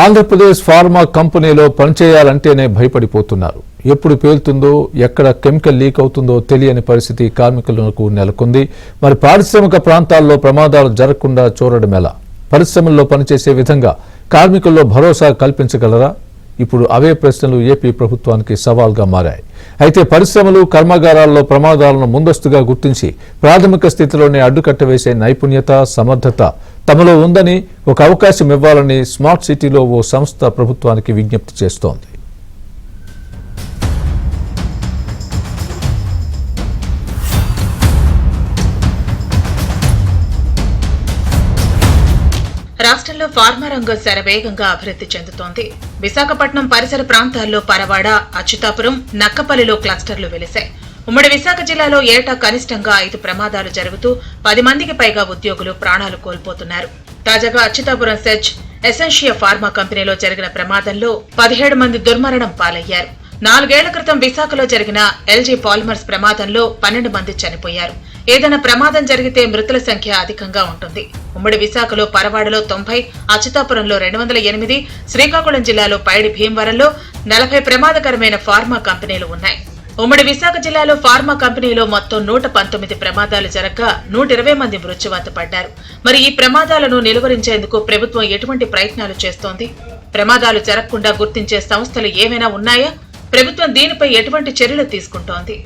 Andhra Pradesh pharma కంపెనీలో పనిచేయాలంటేనే భయపడిపోతున్నారు. ఎప్పుడు పేలుతుందో, ఎక్కడ కెమికల్ లీక్ అవుతుందో తెలియని పరిస్థితి కార్మికులకు నెలకొంది. మరి పారిశ్రామిక ప్రాంతాల్లో ప్రమాదాలు జరగకుండా చూడడం ఎలా? పరిశ్రమల్లో పనిచేసే విధంగా కార్మికుల్లో భరోసా కల్పించగలరా? ఇప్పుడు అవే ప్రశ్నలు ఏపీ ప్రభుత్వానికి సవాల్గా మారాయి. అయితే పరిశ్రమలు, కర్మాగారాల్లో ప్రమాదాలను ముందస్తుగా గుర్తించి ప్రాథమిక స్థితిలోనే అడ్డుకట్ట వేసే నైపుణ్యత, సమర్థత తమలో ఉందని, ఒక అవకాశం ఇవ్వాలని స్మార్ట్ సిటీలో ఓ సంస్థ ప్రభుత్వానికి విజ్ఞప్తి చేస్తోంది. రాష్ట్రంలో ఫార్మా రంగం శరవేగంగా అభివృద్ధి చెందుతోంది. విశాఖపట్నం పరిసర ప్రాంతాల్లో పరవాడ, అచ్యుతాపురం, నక్కపల్లిలో క్లస్టర్లు వెలిశాయి. ఉమ్మడి విశాఖ జిల్లాలో ఏటా కనిష్టంగా 5 ప్రమాదాలు జరుగుతూ 10 మందికి పైగా ఉద్యోగులు ప్రాణాలు కోల్పోతున్నారు. తాజాగా అచ్యుతాపురం సెర్చ్ ఎసెన్షియా ఫార్మా కంపెనీలో జరిగిన ప్రమాదంలో 17 మంది దుర్మరణం పాలయ్యారు. 4 ఏళ్ల క్రితం విశాఖలో జరిగిన ఎల్జీ పాలిమర్స్ ప్రమాదంలో 12 మంది చనిపోయారు. ఏదైనా ప్రమాదం జరిగితే మృతుల సంఖ్య అధికంగా ఉంటుంది. ఉమ్మడి విశాఖలో పరవాడలో 90, అచ్యుతాపురంలో 208, శ్రీకాకుళం జిల్లాలో పైడి భీమవరంలో 40 ప్రమాదకరమైన ఫార్మా కంపెనీలు ఉన్నాయి. ఉమ్మడి విశాఖ జిల్లాలో ఫార్మా కంపెనీలో మొత్తం 119 ప్రమాదాలు జరగగా 120 మంది మృత్యువాత పడ్డారు. మరి ఈ ప్రమాదాలను నిలువరించేందుకు ప్రభుత్వం ఎటువంటి ప్రయత్నాలు చేస్తోంది? ప్రమాదాలు జరగకుండా గుర్తించే సంస్థలు ఏమైనా ఉన్నాయా? ప్రభుత్వం దీనిపై ఎటువంటి చర్యలు తీసుకుంటోంది?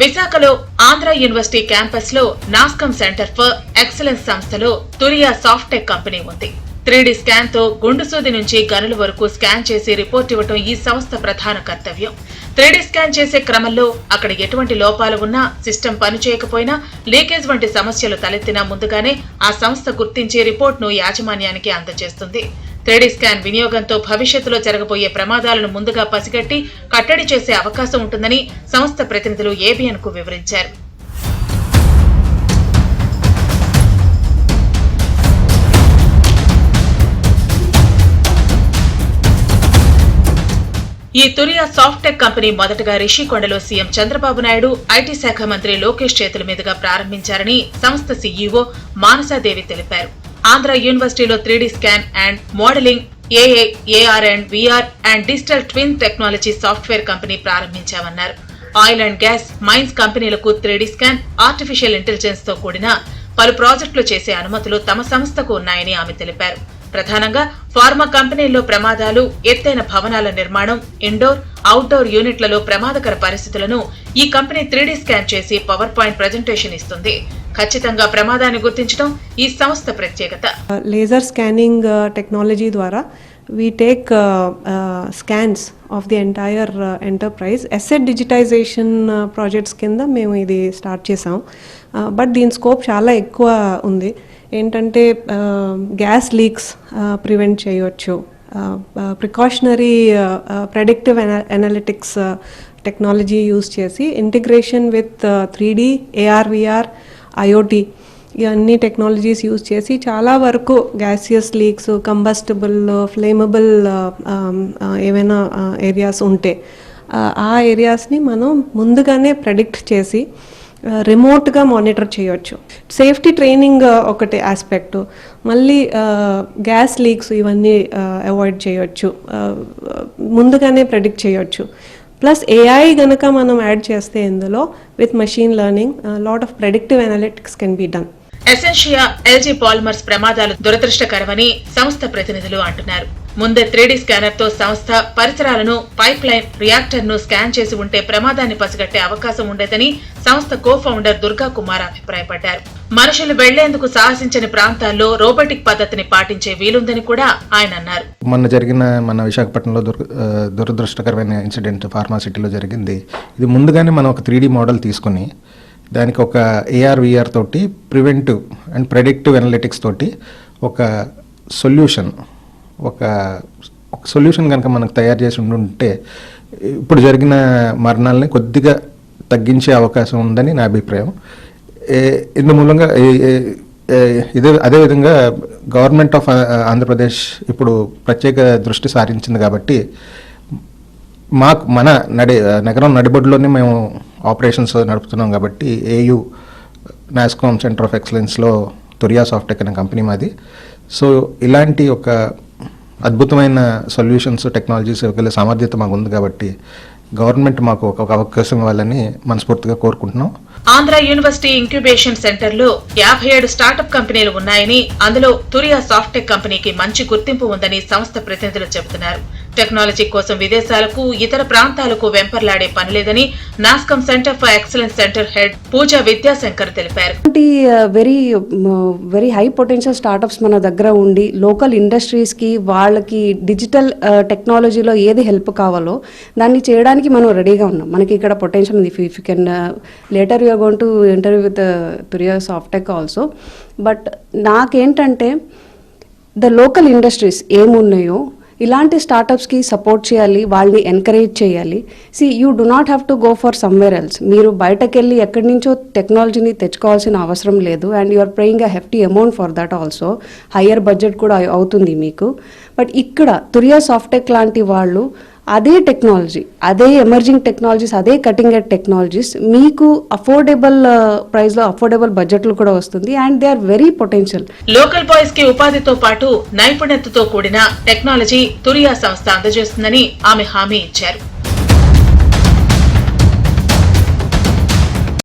విశాఖలో ఆంధ్ర యూనివర్సిటీ క్యాంపస్ లో నాస్కమ్ సెంటర్ ఫర్ ఎక్సలెన్స్ సంస్థలో తురియా సాఫ్ట్టెక్ కంపెనీ ఉంది. 3D స్కాన్ తో గుండు సూది నుంచి గనుల వరకు స్కాన్ చేసి రిపోర్ట్ ఇవ్వడం ఈ సంస్థ ప్రధాన కర్తవ్యం. 3D స్కాన్ చేసే క్రమంలో అక్కడ ఎటువంటి లోపాలు ఉన్నా, సిస్టమ్ పనిచేయకపోయినా, లీకేజ్ వంటి సమస్యలు తలెత్తినా ముందుగానే ఆ సంస్థ గుర్తించి రిపోర్ట్ను యాజమాన్యానికి అందజేస్తుంది. 3D స్కాన్ వినియోగంతో భవిష్యత్తులో జరగబోయే ప్రమాదాలను ముందుగా పసిగట్టి కట్టడి చేసే అవకాశం ఉంటుందని సంస్థ ప్రతినిధులు ఏబిఎన్ కు వివరించారు. ఈ తురియా సాఫ్ట్టెక్ కంపెనీ మొదటగా రిషికొండలో సీఎం చంద్రబాబు నాయుడు, ఐటీ శాఖ మంత్రి లోకేష్ చేతుల మీదుగా ప్రారంభించారని సంస్థ సీఈఓ మానసాదేవి తెలిపారు. ఆంధ్ర యూనివర్సిటీలో 3D scan and modelling, AI, AR and VR and digital twin technology software company ప్రారంభించామన్నారు. ఆయిల్ అండ్ గ్యాస్, మైన్స్ కంపెనీలకు 3D స్కాన్, ఆర్టిఫిషియల్ ఇంటెలిజెన్స్ తో కూడిన పలు ప్రాజెక్టులు చేసే అనుమతులు తమ సంస్థకు ఉన్నాయని ఆమె తెలిపారు. ప్రధానంగా ఫార్మా కంపెనీల్లో ప్రమాదాలు, ఎత్తైన భవనాల నిర్మాణం, ఇండోర్, అవుట్డోర్ యూనిట్లలో ప్రమాదకర పరిస్థితులను ఈ కంపెనీ 3D స్కాన్ చేసి పవర్ పాయింట్ ప్రెజెంటేషన్ ఇస్తుంది. ఖచ్చితంగా ప్రమాదాన్ని గుర్తించడం ఈ సంస్థ ప్రత్యేకత. లేజర్ స్కానింగ్ టెక్నాలజీ ద్వారా we take scans of the entire enterprise. Asset digitization projects కింద మేము ఇది స్టార్ట్ చేసాం. బట్ దీని స్కోప్ చాలా ఎక్కువ ఉంది. ఏంటంటే గ్యాస్ లీక్స్ ప్రివెంట్ చేయవచ్చు, precautionary predictive analytics technology use చేసి integration with 3D, AR, VR, IoT ఇవన్నీ టెక్నాలజీస్ యూజ్ చేసి చాలా వరకు గ్యాసియస్ లీక్స్, కంబస్టబుల్, ఫ్లేమబుల్ ఏవైనా ఏరియాస్ ఉంటే ఆ ఏరియాస్ని మనం ముందుగానే ప్రెడిక్ట్ చేసి రిమోట్గా మానిటర్ చేయొచ్చు. సేఫ్టీ ట్రైనింగ్ ఒకటి ఆస్పెక్ట్, మళ్ళీ గ్యాస్ లీక్స్ ఇవన్నీ అవాయిడ్ చేయొచ్చు, ముందుగానే ప్రెడిక్ట్ చేయొచ్చు. ప్లస్ ఏఐ గనక మనం యాడ్ చేస్తే ఇందులో with machine learning lot of predictive analytics can be done. Essentia LG polymers ప్రమాదాలు దురదృష్టకరమని సంస్థ ప్రతినిధులు అంటున్నారు. ముందే 3D స్కానర్ తో సంస్థ పరిసరాలను, పైప్ లైన్, రియాక్టర్ ను స్కాన్ చేసి ఉంటే ప్రమాదాన్ని పసిగట్టే అవకాశం ఉండేదని సంస్థ కో ఫౌండర్ దుర్గా కుమార్ అభిప్రాయపడ్డారు. మనుషులు వెళ్లేందుకు సాహసించని ప్రాంతాల్లో రోబోటిక్ పద్ధతిని పాటించే వీలుందని కూడా ఆయన అన్నారు. మన విశాఖపట్నంలో దురదృష్టకరమైన ఇన్సిడెంట్ ఫార్మాసిటీలో జరిగింది. ఇది ముందుగానే మనం ఒక 3D మోడల్ తీసుకుని దానికి ఒక AR, VR తోటి ప్రివెంటివ్ అండ్ ప్రెడిక్టివ్ అనలిటిక్స్ తోటి ఒక సొల్యూషన్ కనుక మనకు తయారు చేసి ఉంటే ఇప్పుడు జరిగిన మరణాలని కొద్దిగా తగ్గించే అవకాశం ఉందని నా అభిప్రాయం. ఇందు మూలంగా అదేవిధంగా గవర్నమెంట్ ఆఫ్ ఆంధ్రప్రదేశ్ ఇప్పుడు ప్రత్యేక దృష్టి సారించింది కాబట్టి మాకు మన నగరం నడిబొడ్డులోనే మేము ఆపరేషన్స్ నడుపుతున్నాం కాబట్టి ఏయూ నాస్కామ్ సెంటర్ ఆఫ్ ఎక్సలెన్స్లో తురియా సాఫ్టెక్ అనే కంపెనీ మాది. సో ఇలాంటి ఒక అద్భుతమైన సొల్యూషన్స్ టెక్నాలజీస్ ఇవ్వగల సామర్థ్యత మాకు ఉంది కాబట్టి గవర్నమెంట్ మాకు ఒక అవకాశం ఇవ్వాలని మనస్ఫూర్తిగా కోరుకుంటున్నాం. ఆంధ్ర యూనివర్సిటీ ఇంక్యుబేషన్ సెంటర్లో 57 స్టార్టప్ కంపెనీలు ఉన్నాయని, అందులో తురియా సాఫ్టెక్ కంపెనీకి మంచి గుర్తింపు ఉందని సంస్థ ప్రతినిధులు చెబుతున్నారు. టెక్నాలజీ కోసం విదేశాలకు, ఇతర ప్రాంతాలకు వెంపర్లాడే పనిలేదని NASSCOM centre for excellence centre head Pooja Vidyashankar తెలిపారు. వెరీ హై పొటెన్షియల్ స్టార్టప్స్ మన దగ్గర ఉండి లోకల్ ఇండస్ట్రీస్కి వాళ్ళకి డిజిటల్ టెక్నాలజీలో ఏది హెల్ప్ కావాలో దాన్ని చేయడానికి మనం రెడీగా ఉన్నాం. మనకి ఇక్కడ పొటెన్షియల్ ఉంది. If you can later you're going to interview with Turiya Softech also. But నాకేంటంటే ద లోకల్ ఇండస్ట్రీస్ ఏమున్నాయో ఇలాంటి స్టార్టప్స్కి సపోర్ట్ చేయాలి, వాళ్ళని ఎంకరేజ్ చేయాలి. You do not have to go for somewhere else. మీరు బయటకు వెళ్ళి ఎక్కడి నుంచో టెక్నాలజీని తెచ్చుకోవాల్సిన అవసరం లేదు. And you are paying a hefty amount for that also. Higher budget కూడా అవుతుంది మీకు. బట్ ఇక్కడ తురియా సాఫ్టెక్ లాంటి వాళ్ళు అదే టెక్నాలజీ, అదే ఎమర్జింగ్ టెక్నాలజీస్, అదే కటింగ్ ఎడ్ టెక్నాలజీస్ మీకు అఫోర్డబుల్ ప్రైస్లో అఫోర్డబుల్ బడ్జెట్లో కూడా వస్తుంది. And they are very potential. Local boys కి ఉపాధితో పాటు నైపుణ్యతతో కూడిన టెక్నాలజీ తురియా సంస్థ అందజేస్తుందని ఆమె హామీ ఇచ్చారు.